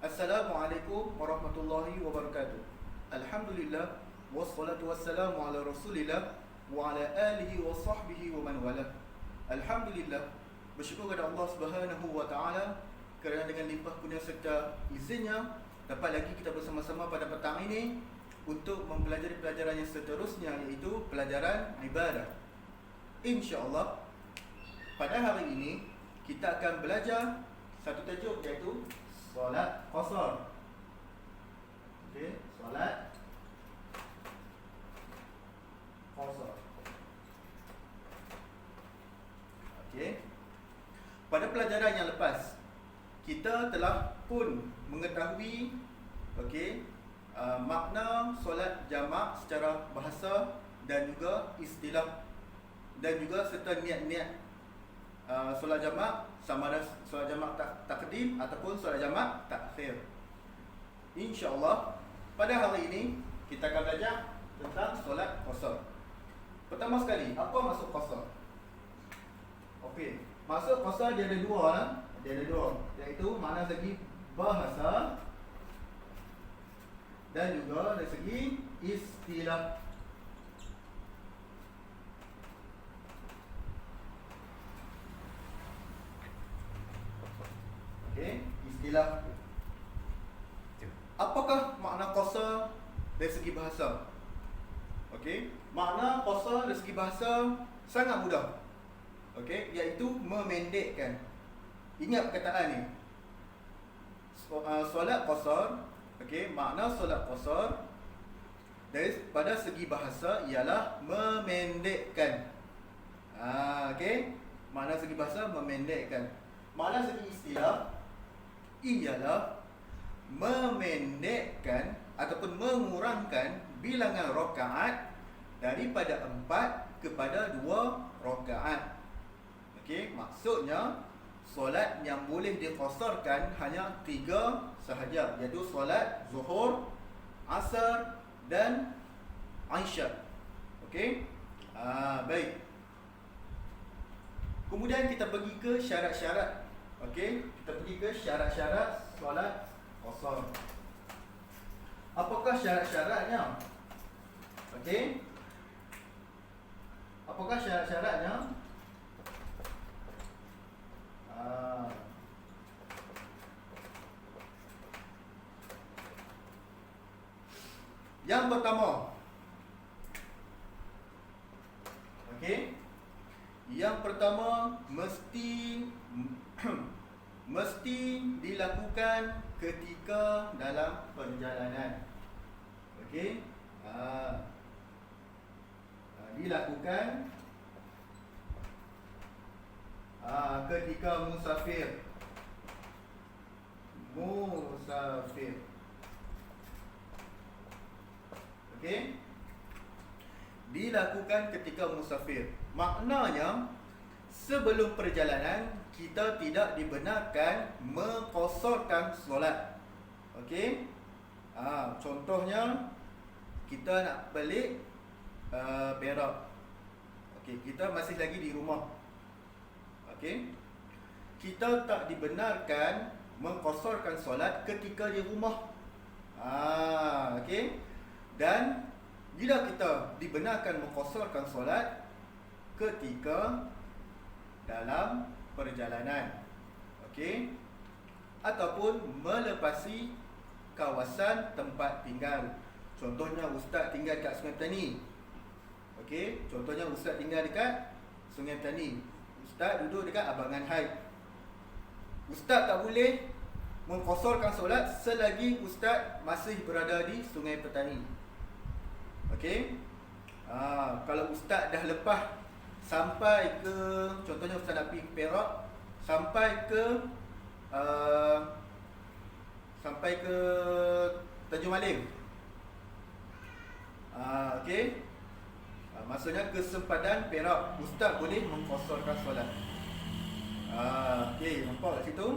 Assalamualaikum warahmatullahi wabarakatuh. Alhamdulillah wassalatu wassalamu ala Rasulillah wa ala alihi wa sahbihi wa man wala. Alhamdulillah, bersyukur kepada Allah Subhanahu wa taala kerana dengan limpah kurnia serta izinnya dapat lagi kita bersama-sama pada petang ini untuk mempelajari pelajaran yang seterusnya, iaitu pelajaran ibadah. Insya-Allah pada hari ini kita akan belajar satu tajuk, iaitu solat qasar. Okey, solat qasar. Okey. Pada pelajaran yang lepas, kita telah pun mengetahui makna solat jamak secara bahasa dan juga istilah, dan juga serta niat-niat solat jamak, sama ada solat jamak takdim ataupun solat jamak takhir. InsyaAllah pada hari ini kita akan belajar tentang solat qasar. Pertama sekali, apa maksud qasar? Okey, maksud qasar dia ada dua lah. Dia ada dua, iaitu makna segi bahasa dan juga dari segi istilah. Okey, istilah. Apakah makna qasar dari segi bahasa? Okey, makna qasar dari segi bahasa sangat mudah. Okey, iaitu memendekkan. Ingat perkataan ni. Solat qasar, okey, makna solat qasar pada segi bahasa ialah memendekkan. Okey, makna segi bahasa memendekkan. Makna segi istilah ialah memendekkan ataupun mengurangkan bilangan rakaat daripada 4 kepada 2 rakaat. Okey, maksudnya solat yang boleh diqasarkan hanya 3 sahaja, iaitu solat zuhur, asar dan isyak. Okey. Baik. Kemudian kita pergi ke syarat-syarat. Okey, kita pergi ke syarat-syarat solat qasar. Apakah syarat-syaratnya? Okey. Apakah syarat-syaratnya? Yang pertama, okey, yang pertama mesti dilakukan ketika dalam perjalanan. Okey, dilakukan ketika musafir. Okey, dilakukan ketika musafir. Maknanya sebelum perjalanan kita tidak dibenarkan mengqasarkan solat. Okey. Contohnya kita nak balik Perak. Okey, kita masih lagi di rumah. Okey. Kita tak dibenarkan mengqasarkan solat ketika di rumah. Okey. Dan bila kita dibenarkan mengqasarkan solat ketika dalam perjalanan, okey, ataupun melepasi kawasan tempat tinggal. Contohnya ustaz tinggal dekat Sungai Petani. Okey, contohnya ustaz tinggal dekat Sungai Petani. Ustaz duduk dekat Abangan Hai. Ustaz tak boleh mengqasarkan solat selagi ustaz masih berada di Sungai Petani. Okey. Kalau ustaz dah lepas sampai ke, contohnya ustaz nak pergi Perak, sampai ke Tanjung Malim. Okey. Maksudnya ke sempadan Perak, ustaz boleh mengqasarkan solat. Okey, nampak kat situ?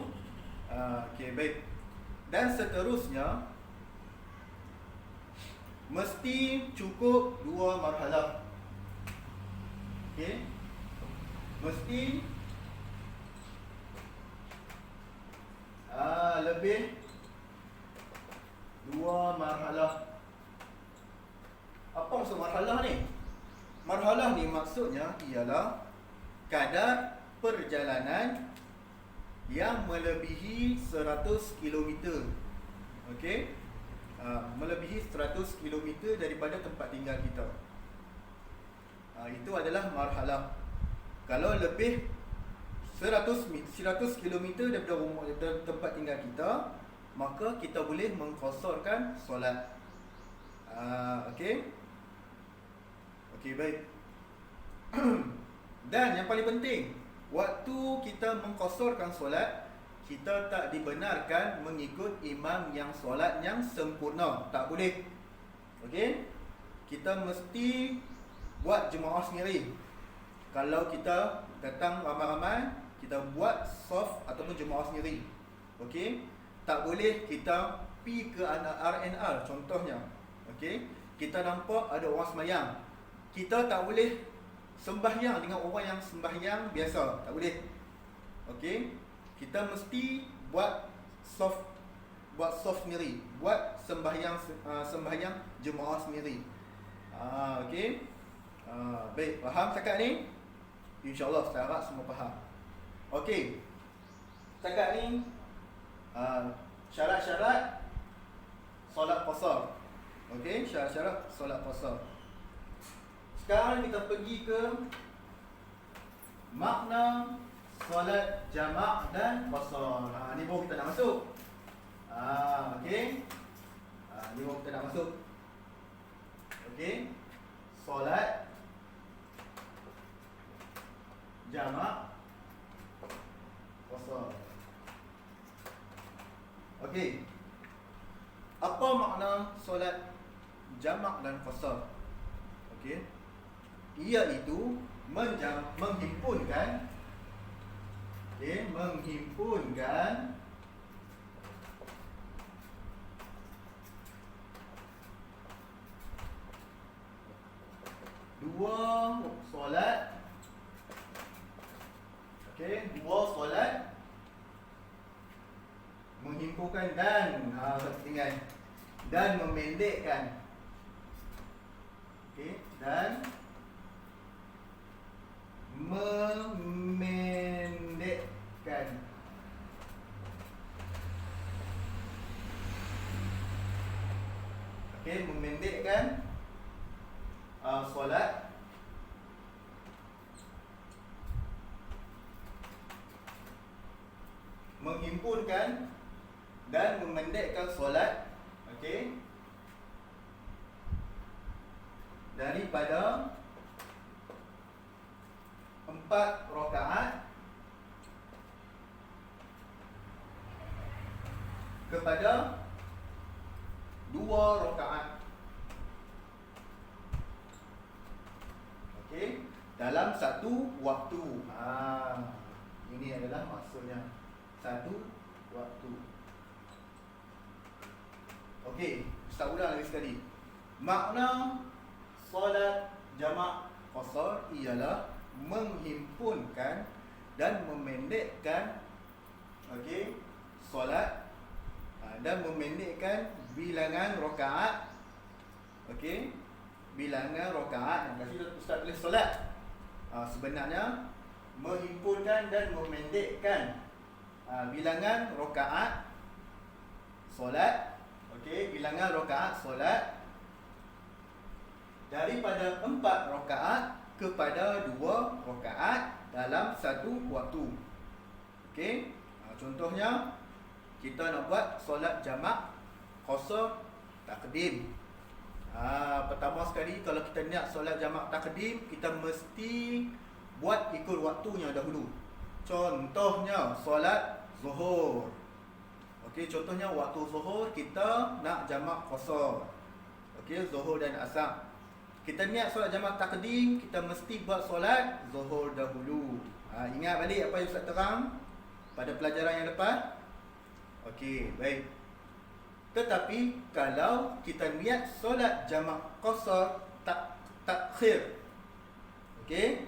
Okey, baik. Dan seterusnya mesti cukup 2 marhalah. Okey. Mesti lebih Dua marhalah. Apa maksud marhalah ni? Marhalah ni maksudnya ialah kadar perjalanan yang melebihi 100 km. Okey? Melebihi 100 km daripada tempat tinggal kita. Itu adalah marhalah. Kalau lebih 100 km daripada rumah, daripada tempat tinggal kita, maka kita boleh mengqasarkan solat. Okey. Okey, baik. Dan yang paling penting, waktu kita mengqasarkan solat, kita tak dibenarkan mengikut imam yang solat yang sempurna. Tak boleh. Okey? Kita mesti buat jemaah sendiri. Kalau kita datang ramai-ramai, kita buat saf ataupun jemaah sendiri. Okey? Tak boleh kita pi ke RNR contohnya. Okey? Kita nampak ada orang sembahyang. Kita tak boleh sembahyang dengan orang yang sembahyang biasa. Tak boleh. Okey? Kita mesti buat saf sendiri. Buat sembahyang jemaah sendiri. Okey? Baik, faham setakat ni? InsyaAllah saya harap semua faham. Okey. Setakat ni syarat-syarat solat qasar. Okey, syarat-syarat solat qasar. Sekarang kita pergi ke makna solat jamak dan qasar. Ni baru kita nak masuk. Okey. Ni baru kita nak masuk. Okey. Solat jamak qasar. Okey. Apa makna solat jamak dan qasar? Okey. Iaitu menghimpunkan dua solat. Okey, dua solat menghimpunkan dan dan memendekkan. Okey, dan memendekkan. Okey, memendekkan solat menghimpunkan dan memendekkan solat. Okey, daripada 4 rakaat kepada 2 rakaat. Okey, dalam satu waktu. Ini adalah maksudnya satu waktu. Okey, Ustaz ulang lagi sekali. Makna solat jamak qasar ialah menghimpunkan dan memendekkan, okey, solat dan memendekkan bilangan rakaat. Okey, bilangan rakaat yang tadi Ustaz tulis solat. Sebenarnya menghimpunkan dan memendekkan bilangan rakaat solat. Okey, bilangan rakaat solat daripada 4 rakaat kepada 2 rakaat dalam satu waktu. Okey, contohnya kita nak buat solat jamak qasar takdim. Pertama sekali, kalau kita niat solat jamak takdim, kita mesti buat ikut waktunya dahulu. Contohnya solat zuhur. Okey, contohnya waktu zuhur kita nak jamak qasar. Okey, zuhur dan asar. Kita niat solat jamak takdim, kita mesti buat solat zuhur dahulu. Ingat balik apa yang Ustaz terang pada pelajaran yang lepas? Okey, baik. Tetapi kalau kita niat solat jamak qasar takhir. Okey,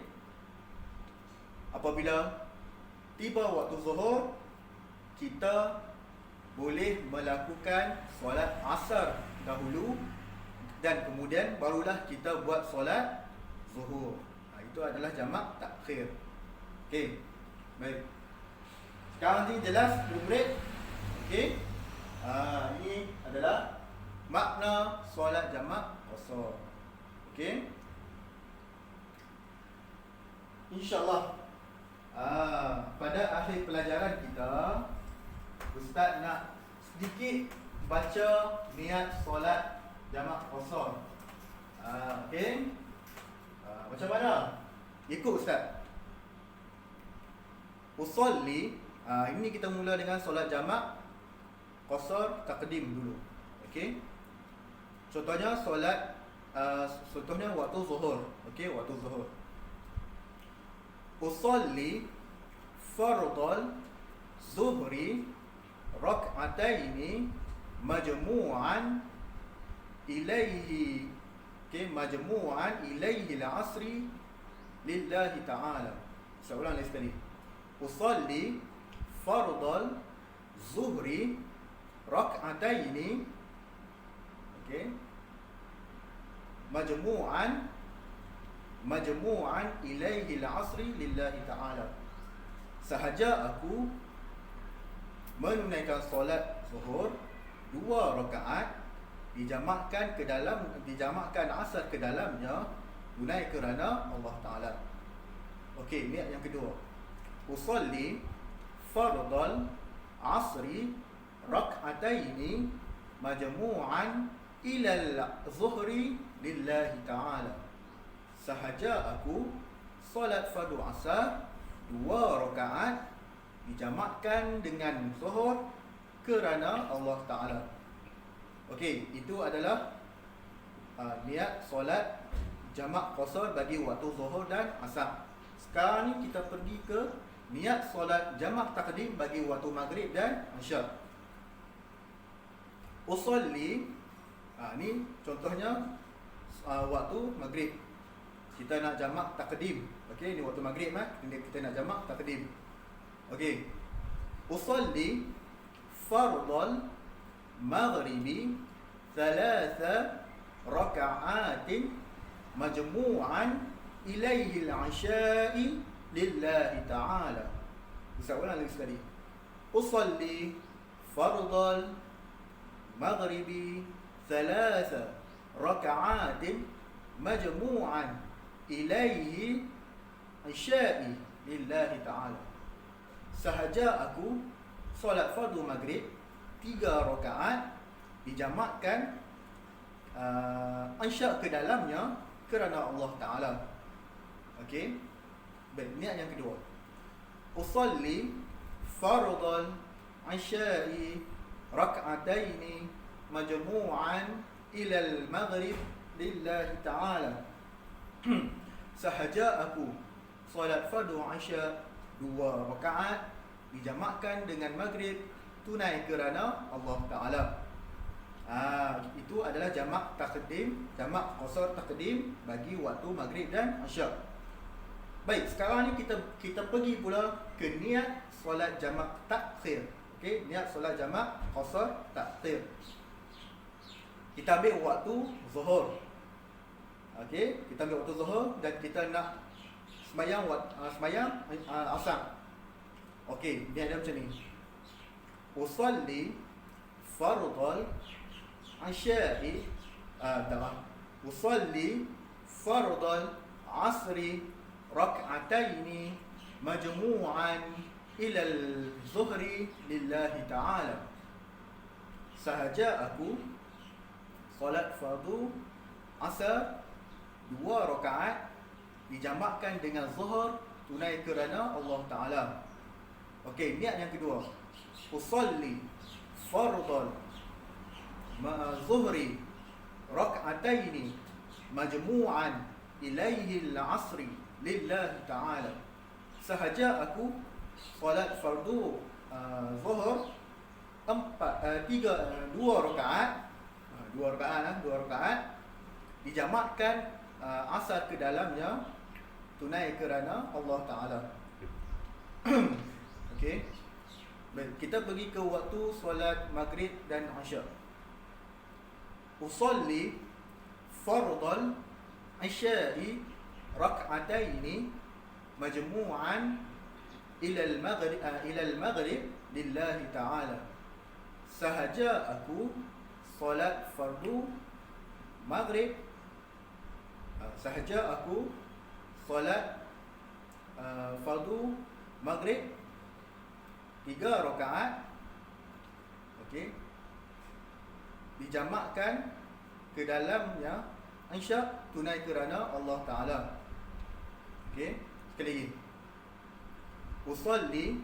apabila tiba waktu zuhur, kita boleh melakukan solat asar dahulu dan kemudian barulah kita buat solat zuhur. Itu adalah jamak takhir. Okey. Baik. Sekarang ni jelas murid? Okey. Ini adalah makna solat jamak qasar. Okey. InsyaAllah pada akhir pelajaran kita, Ustaz nak sedikit baca niat solat jamak qasar. Okey. Macam mana? Ikut Ustaz. Usolli, ini kita mula dengan solat jamak qasar taqdim dulu. Okey. Contohnya solat contohnya waktu zuhur. Okey, waktu zuhur. Usolli fardal zuhri rak'ataini majmu'an ilaihi, okey, majmu'an ilaihi al-'asri lillahi ta'ala. Saya ulang lagi sekali. Usolli fardal zuhri rak'ataini, okey, majmu'an ilaihi al-'asri lillahi ta'ala. Sahaja aku menunaikan solat zuhur 2 rakaat dijamakkan asar ke dalamnya tunai kerana Allah Ta'ala. Okey, niat yang kedua. Usolli fardal asri rak'ataini majmu'an ila al-zuhri lillahi ta'ala. Sahaja aku solat fardu asar 2 rakaat dijamakkan dengan zuhur kerana Allah Ta'ala. Okey, itu adalah niat solat jamak qasar bagi waktu zuhur dan asar. Sekarang ni kita pergi ke niat solat jamak taqdim bagi waktu maghrib dan isyak. Usolli, ni contohnya waktu maghrib. Kita nak jamak taqdim. Okey, ni waktu maghrib kita nak jamak taqdim. Okey. Usolli fardal maghribi 3 raka'atin majmu'an ilaihi al-'isya'i lillahi ta'ala. Bisa ulang lagi sekali. Usolli fardal maghribi 3 raka'atin majmu'an ilaihi isya'i lillahi ta'ala. Sahaja aku solat fardu maghrib 3 rakaat dijamakkan isya' ke dalamnya kerana Allah Ta'ala. Okey. Baik, niat yang kedua. Usolli fardal isya'i rak'ataini majmu'an ila al-maghrib lillahi ta'ala. Sahaja aku solat fardu isya' 2 rakaat dijamakkan dengan maghrib tunai kerana Allah Ta'ala. Itu adalah jamak taqdim, jamak qasar taqdim bagi waktu maghrib dan isyak. Baik, sekarang ni kita pergi pula ke niat solat jamak takhir. Okey, niat solat jamak qasar takhir. Kita ambil waktu zuhur. Okey, kita ambil waktu zuhur dan kita nak sembahyang asar. Okey, dia ada macam ni. Usolli fardal isya'i usolli fardal asri rak'ataini majmu'an ila al-zuhri lillahi ta'ala. Sahaja aku solat fardu asar 2 rakaat dijamakkan dengan zuhur tunai kerana Allah Ta'ala. Okey, niat yang kedua. Usolli fardal zuhri rak'ataini majmu'an ilaihi al-'asri lillahi ta'ala. Sahaja aku solat fardu zuhur 2 rakaat 2 rakaat dijamakkan asar ke dalamnya tunai kerana Allah Ta'ala. Okey. Baik, kita pergi ke waktu solat maghrib dan isyak. Usalli fardal isya'i rak'ataini majmu'an ila al-maghrib lillahi ta'ala. Sahaja aku solat fardu maghrib, sahaja aku solat fardu maghrib 3 rakaat, okey, dijamakkan ke dalamnya isyak tunai kerana Allah Ta'ala. Okey, sekali lagi. Usalli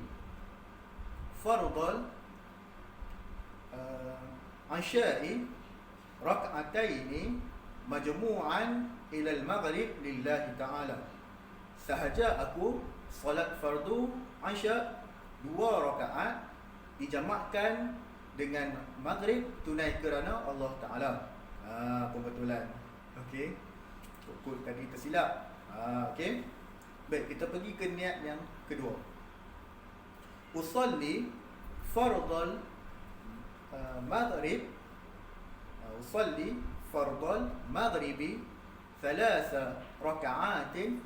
fardal isya'i rak'ataini majmu'an ila al-maghrib lillahi ta'ala. Sahaja aku solat fardu isyak 2 rakaat dijamakkan dengan maghrib tunai kerana Allah Ta'ala. Pembetulan. Okey, kod tadi tersilap. Okey. Baik, kita pergi ke niat yang kedua. Usalli fardal maghrib, usalli fardal maghribi 3 raka'atin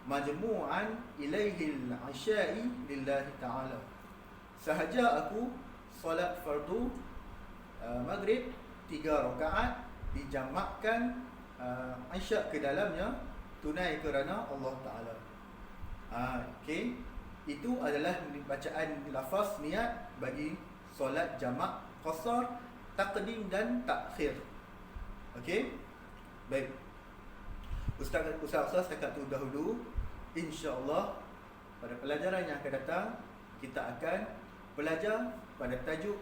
majmu'an ilaihi al-isya'i lillahi ta'ala. Sahaja aku solat fardu maghrib 3 rakaat dijamakkan isyak ke dalamnya tunai kerana Allah Ta'ala. Okey, itu adalah bacaan lafaz niat bagi solat jamak qasar, taqdim dan takhir. Okey, baik. Ustaz setakat itu dahulu. InsyaAllah pada pelajaran yang akan datang kita akan belajar pada tajuk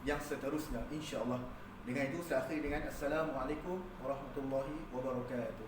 yang seterusnya, insyaAllah. Dengan itu saya akhiri dengan Assalamualaikum warahmatullahi wabarakatuh.